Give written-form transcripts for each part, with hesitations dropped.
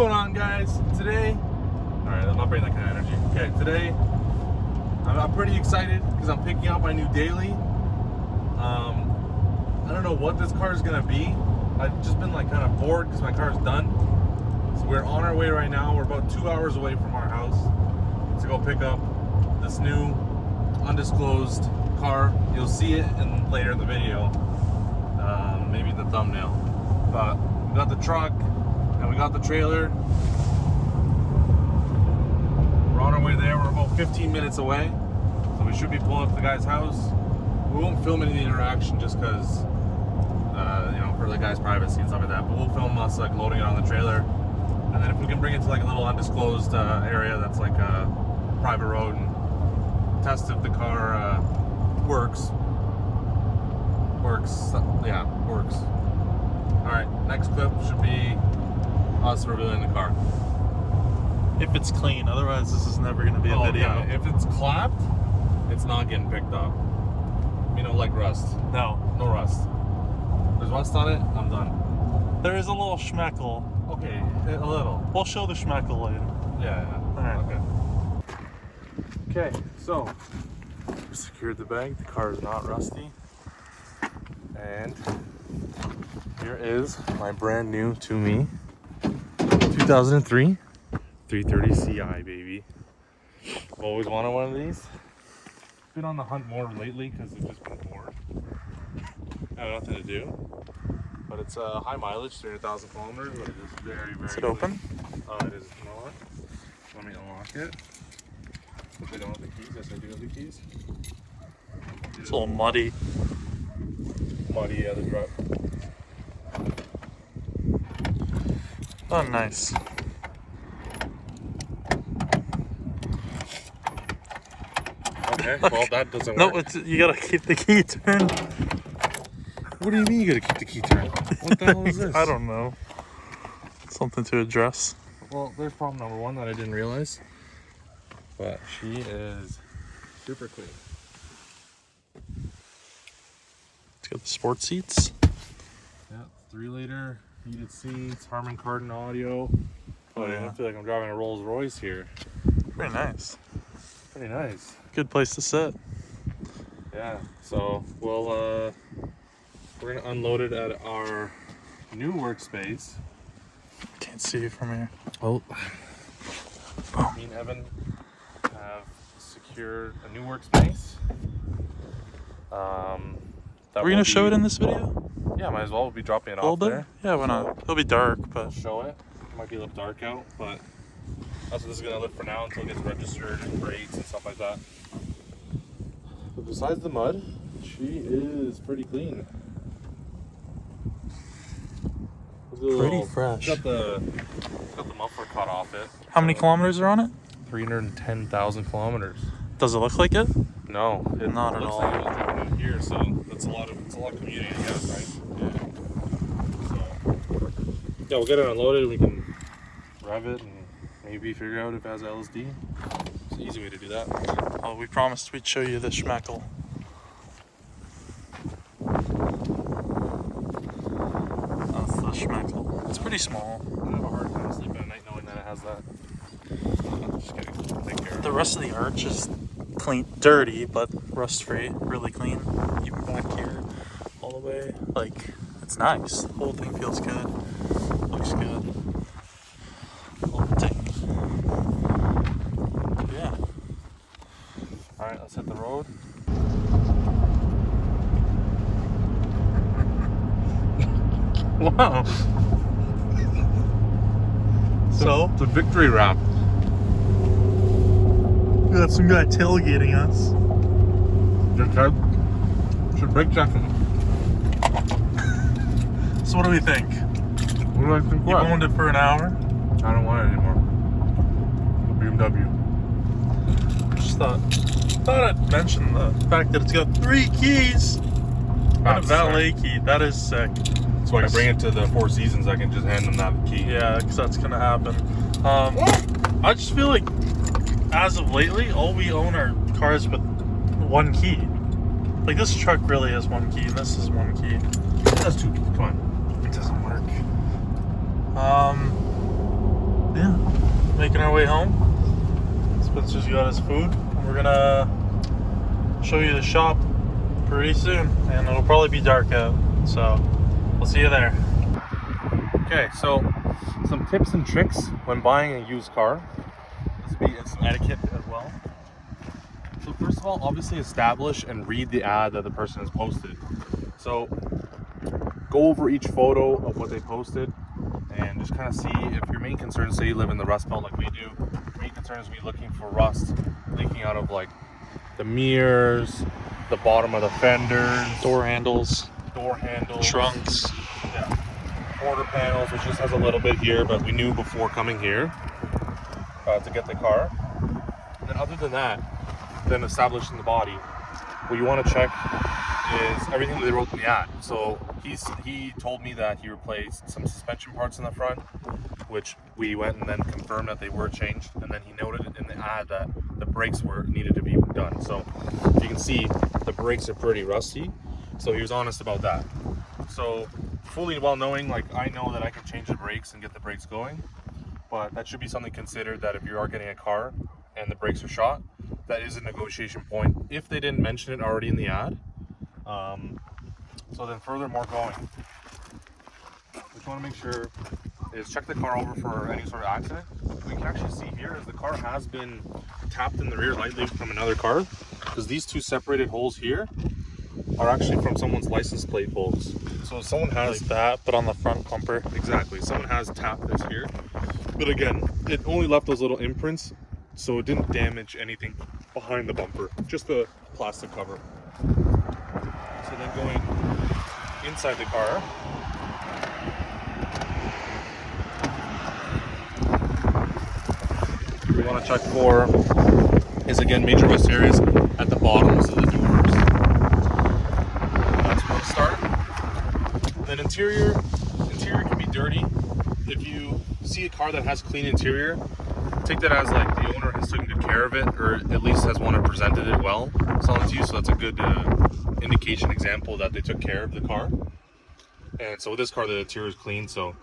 going on, guys? Today, alright, I'm not bringing that kind of energy. Okay, today, I'm pretty excited because I'm picking up my new daily. I don't know what this car is gonna be. I've just been like kind of bored because my car's done. So we're on our way right now. We're about 2 hours away from our house to go pick up this new undisclosed car. You'll see it later in the video, maybe in the thumbnail. But we got the truck and we got the trailer. We're on our way there. We're about 15 minutes away, so we should be pulling up to the guy's house. We won't film any of the interaction just because, you know, for the guy's privacy and stuff like that. But we'll film us like loading it on the trailer, and then if we can bring it to like a little undisclosed area that's like a private road and test if the car works. Yeah, works. All right, next clip should be us reviewing the car. If it's clean, otherwise this is never going to be a video. Yeah. If it's clapped, it's not getting picked up. You know, like rust. No rust. There's rust on it, I'm done. There is a little schmeckle. Okay, a little. We'll show the schmeckle later. Yeah. All right. Okay, so we secured the bag. The car is not rusty. And here is my brand new to me 2003 330 Ci, baby. I've always wanted one of these. Been on the hunt more lately because I've just been bored. I have nothing to do. But it's a high mileage, 300,000 kilometers, but it is very, very Is it good. open? It is not. Let me unlock it. If I don't have the keys, yes I do have the keys. It's a little muddy. Muddy, yeah, the drop. Oh, nice. Okay, well that doesn't work. No, you gotta keep the key turned. What do you mean you gotta keep the key turned? What the hell is this? I don't know. Something to address. Well, there's problem number one that I didn't realize. But she is super clean. It's got the sports seats. Yeah, 3-liter heated seats, Harman Kardon audio. Oh, I yeah. feel like I'm driving a Rolls Royce here. Pretty nice. Pretty nice. Good place to sit. Yeah, so we're gonna unload it at our new workspace. Can't see you from here. Oh. Me and Evan have secured a new workspace. We're gonna show it in this video? Yeah, might as well. We'll be dropping it A little off bit? there. Yeah, why not? It'll be dark, We'll but show it. It might be a little dark out, but that's what this is gonna live for now until it gets registered and brakes and stuff like that. But besides the mud, she is pretty clean. pretty fresh. Got the muffler cut off it. How many kilometers are on it? 310,000 kilometers. Does it look like it? No, it Not at looks all. like it was driven out here, so that's a lot of commuting, I guess, right? Yeah. So yeah, we'll get it unloaded. We can rev it and maybe figure out if it has LSD. It's an easy way to do that. Oh, we promised we'd show you the schmeckle. That's the schmeckle. It's pretty small. I have a hard time sleeping at night knowing that it has that. Just kidding. Take care. The rest of the arch is clean, dirty, but rust-free, really clean. Even back here, all the way. Like, it's nice. The whole thing feels good. Looks good. Whole thing. Yeah. All right, let's hit the road. Wow. So, It's a victory wrap. we got some guy tailgating us. Just said. Should brake check him. So what do we think? What do I think? You've owned it for an hour? I don't want it anymore. The BMW. Just thought I'd mention the fact that it's got 3 keys and a That's valet key. That is sick. So when I bring it to the Four Seasons, I can just hand them that key. Yeah, because that's gonna happen. I just feel like, as of lately, all we own are cars with 1 key. Like, this truck really has 1 key, and this is 1 key. That's 2 keys. Come on. It doesn't work. our way home. Spencer's got his food. We're gonna show you the shop pretty soon, and it'll probably be dark out, so we'll see you there. Okay, so some tips and tricks when buying a used car. This will be some etiquette as well. So first of all, obviously establish and read the ad that the person has posted. So go over each photo of what they posted and just kind of see if your main concern, say you live in the Rust Belt like we do, your main concern is be looking for rust leaking out of like the mirrors, the bottom of the fenders, Door handles, trunks, yeah, quarter panels, which just has a little bit here, but we knew before coming here to get the car. And then other than that, then establishing the body, what you want to check is everything that they wrote in the ad. So he told me that he replaced some suspension parts in the front, which we went and then confirmed that they were changed, and then he noted in the ad that the brakes needed to be done. So you can see the brakes are pretty rusty, so he was honest about that. So fully well knowing, like, I know that I can change the brakes and get the brakes going, but that should be something considered, that if you are getting a car and the brakes are shot, that is a negotiation point if they didn't mention it already in the ad. So then furthermore going, what you want to make sure is check the car over for any sort of accident. What you can actually see here is the car has been tapped in the rear lightly from another car, because these two separated holes here are actually from someone's license plate holes. So someone has like that, but on the front bumper. Exactly, someone has tapped this here, but again, it only left those little imprints, so it didn't damage anything behind the bumper, just the plastic cover. So then going inside the car, we want to check for is, again, major rust areas at the bottoms of the doors. That's where to start. Then interior can be dirty. If you see a car that has clean interior, take that as like the owner has taken good care of it, or at least has one presented it well, selling to you. So that's a good indication, example that they took care of the car. And so with this car, the interior is clean, so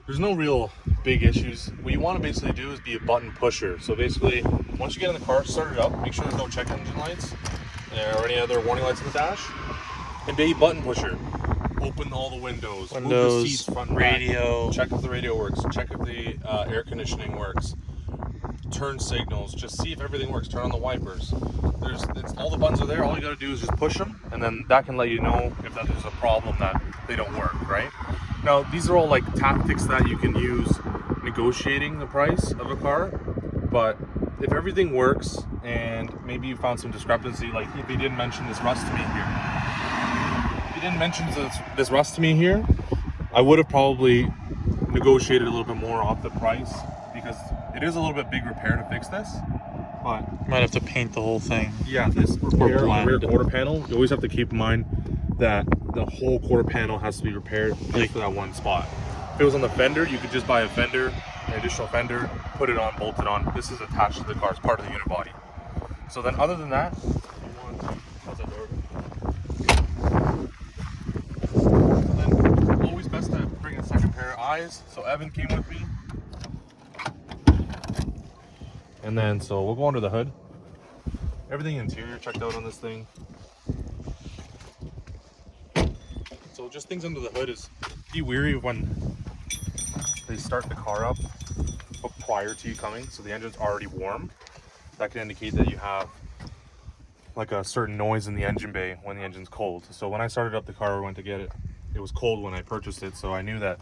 there's no real big issues. What you want to basically do is be a button pusher. So basically, once you get in the car, start it up, make sure there's no check engine lights or any other warning lights in the dash, and be a button pusher. Open all the windows, move the seats front and radio, back, check if the radio works, check if the air conditioning works, turn signals, just see if everything works, turn on the wipers. All the buttons are there, all you gotta do is just push them, and then that can let you know if there's a problem that they don't work, right? Now, these are all like tactics that you can use negotiating the price of a car, but if everything works and maybe you found some discrepancy, like if he didn't mention this rust to me here, I would have probably negotiated a little bit more off the price, because it is a little bit big repair to fix this. But might have to paint the whole thing. Yeah, this repair on the rear quarter panel, you always have to keep in mind that the whole quarter panel has to be repaired just for that one spot. If it was on the fender, you could just buy a fender, an additional fender, put it on, bolt it on. This is attached to the car as part of the unit body. So then other than that, then always best to bring a second pair of eyes. So Evan came with me. And then, so we'll go under the hood. Everything interior checked out on this thing. So just things under the hood is, be wary of when they start the car up prior to you coming, so the engine's already warm. That can indicate that you have like a certain noise in the engine bay when the engine's cold. So when I started up the car, we went to get it, it was cold when I purchased it, so I knew that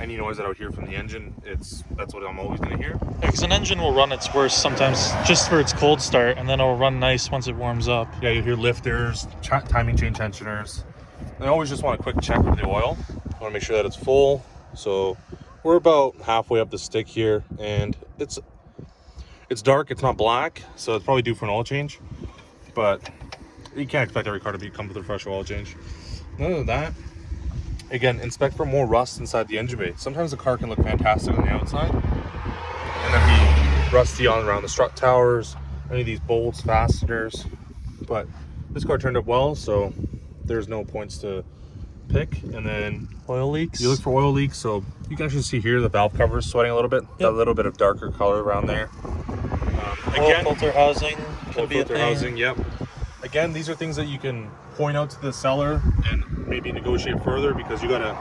any noise that I would hear from the engine, that's what I'm always going to hear. Yeah, because an engine will run its worst sometimes just for its cold start, and then it'll run nice once it warms up. Yeah, you hear lifters, timing chain tensioners. And I always just want a quick check of the oil. I want to make sure that it's full. So we're about halfway up the stick here, and it's dark, it's not black, so it's probably due for an oil change. But you can't expect every car to come with a fresh oil change. Other than that, again, inspect for more rust inside the engine bay. Sometimes the car can look fantastic on the outside and then be rusty on around the strut towers, any of these bolts, fasteners. But this car turned up well, so there's no points to pick. And then Oil leaks? You look for oil leaks, so you can actually see here the valve cover is sweating a little bit. Yep. That little bit of darker color around there. Oil filter housing could be a thing. Housing, yep. Again, these are things that you can point out to the seller and maybe negotiate further, because you have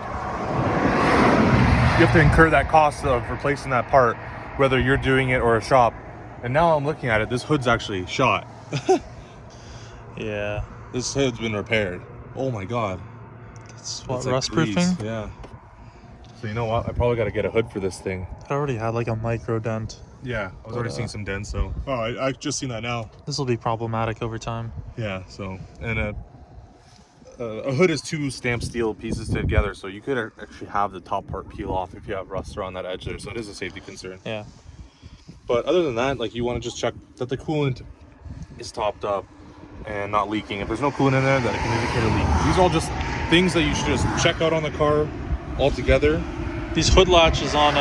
to incur that cost of replacing that part, whether you're doing it or a shop. And now I'm looking at it, this hood's actually shot. Yeah. This hood's been repaired. Oh my god. That's what, It's like rust proofing? grease, yeah. So you know what? I probably got to get a hood for this thing. It already had like a micro dent. Yeah, I was already seeing some dents, so. Oh, I just seen that now. This will be problematic over time. Yeah, so, and a hood is 2 stamped steel pieces together, so you could actually have the top part peel off if you have rust around that edge there, so it is a safety concern. Yeah. But other than that, like, you want to just check that the coolant is topped up and not leaking. If there's no coolant in there, that it can indicate a leak. These are all just things that you should just check out on the car altogether. These hood latches on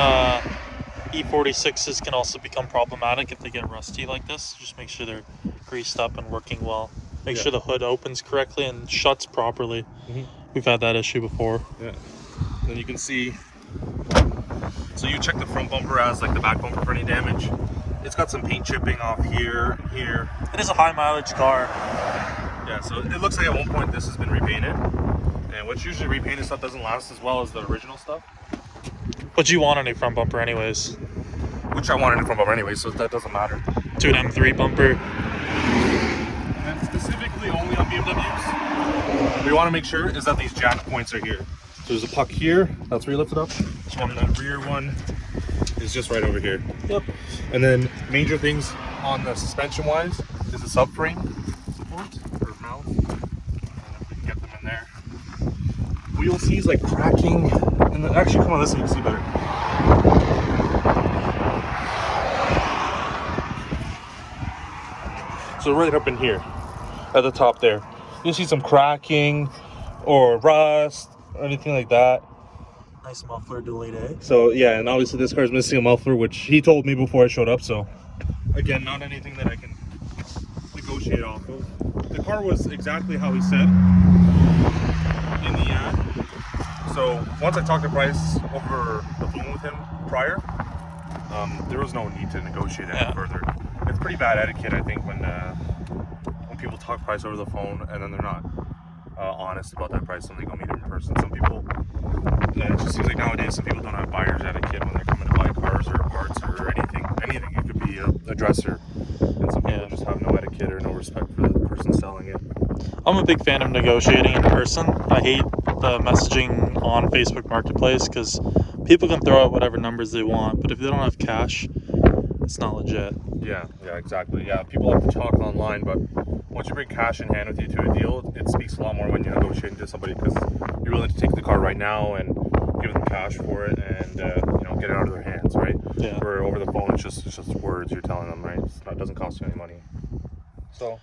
E46s can also become problematic if they get rusty like this. Just make sure they're greased up and working well. Make sure the hood opens correctly and shuts properly. We've had that issue before. Yeah. Then you can see, so you check the front bumper as like the back bumper for any damage. It's got some paint chipping off here, here. It is a high mileage car. Yeah, so it looks like at one point this has been repainted. And what's usually repainted stuff doesn't last as well as the original stuff. But you want a new front bumper anyways. Which I wanted a front bumper anyway, so that doesn't matter. To an M3 bumper. And specifically only on BMWs, what we want to make sure is that these jack points are here. So there's a puck here, that's where you lift it up. And the rear one is just right over here. Yep. And then major things on the suspension wise is the subframe support or mount. And if we can get them in there. Wheel sees like cracking. And actually, come on, this so you can see better. So right up in here, at the top there, you'll see some cracking or rust or anything like that. Nice muffler delayed, eh? So yeah, and obviously this car's missing a muffler, which he told me before I showed up. So again, not anything that I can negotiate off of. The car was exactly how he said in the ad. So once I talked the price over the phone with him prior, there was no need to negotiate any further. It's pretty bad etiquette, I think, when people talk price over the phone and then they're not honest about that price when they go meet it in person. Some people, it just seems like nowadays some people don't have buyer's etiquette when they're coming to buy cars or parts or anything. Anything, it could be a dresser, and some people just have no etiquette or no respect for the person selling it. I'm a big fan of negotiating in person. I hate the messaging on Facebook Marketplace because people can throw out whatever numbers they want, but if they don't have cash, it's not legit. Yeah, exactly. Yeah, people like to talk online, but once you bring cash in hand with you to a deal, it speaks a lot more when you're negotiating to somebody, because you're willing to take the car right now and give them cash for it and get it out of their hands, right? Yeah. Where over the phone, it's just words you're telling them, right? It doesn't cost you any money. So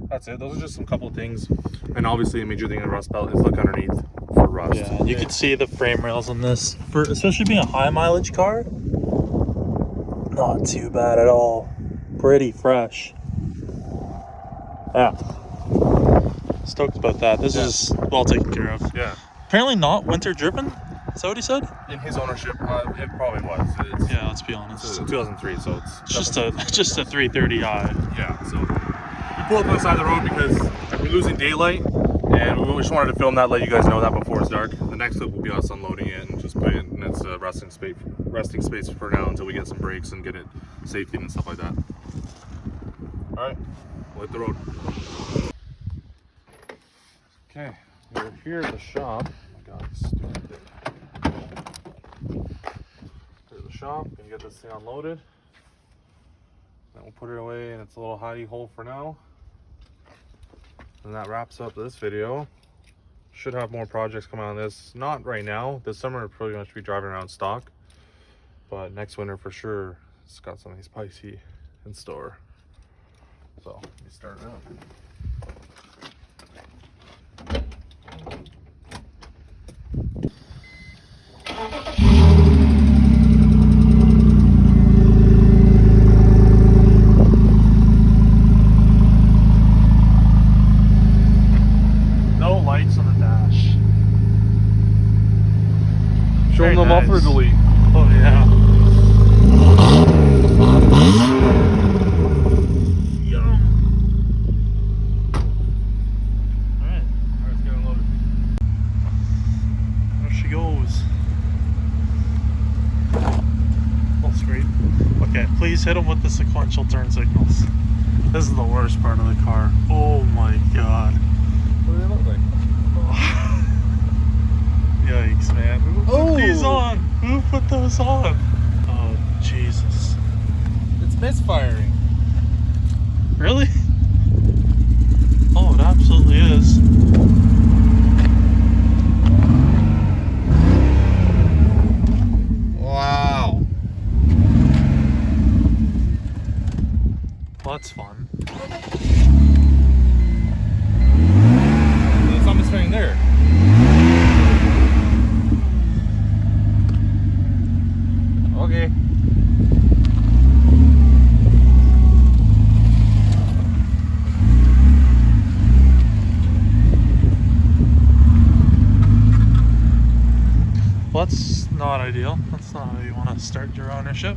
that's it. Those are just some couple of things. And obviously a major thing in the rust belt is look underneath for rust. Yeah, and you can see the frame rails on this, for especially being a high mileage car. Not too bad at all. Pretty fresh. Yeah. Stoked about that. This is well taken care of. Yeah. Apparently not winter driven. Is that what he said? In his ownership, it probably was. Yeah, let's be honest. It's 2003, so it's just a 330i. Yeah, so we pulled up on the side of the road because we're losing daylight, and we just wanted to film that, let you guys know that before it's dark. The next clip will be us unloading it and just put it in its resting space for now until we get some brakes and get it safety and stuff like that. All right, we'll hit the road. Okay, we're here at the shop. Oh my God, this stupid thing. Here at the shop, gonna get this thing unloaded. Then we'll put it away in its little hidey hole for now. And that wraps up this video. Should have more projects coming on this. Not right now. This summer we'll pretty much be driving around stock. But next winter for sure, it's got something spicy in store. So let me start it up. No lights on the dash. Show them Very the muffler nice. delete. Oh yeah. Yum. Alright, Let's get unloaded. there she goes. That's great. Okay, please hit them with the sequential turn signals. This is the worst part of the car. Oh my god. What do they look like? Yikes, man. Who put Oh! these on? Who put those on? Oh, Jesus. It's misfiring. Really? Oh, it absolutely is. Wow. Well, that's fun. It's not misfiring there. Okay. Well, that's not ideal. That's not how you want to start your ownership.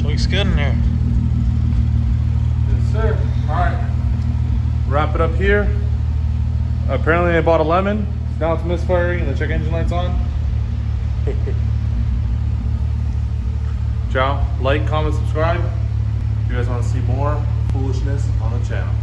Looks good in there. Yes, sir. All right. Wrap it up here. Apparently I bought a lemon. Now it's misfiring and the check engine light's on. Ciao. Like, comment, subscribe. If you guys want to see more foolishness on the channel.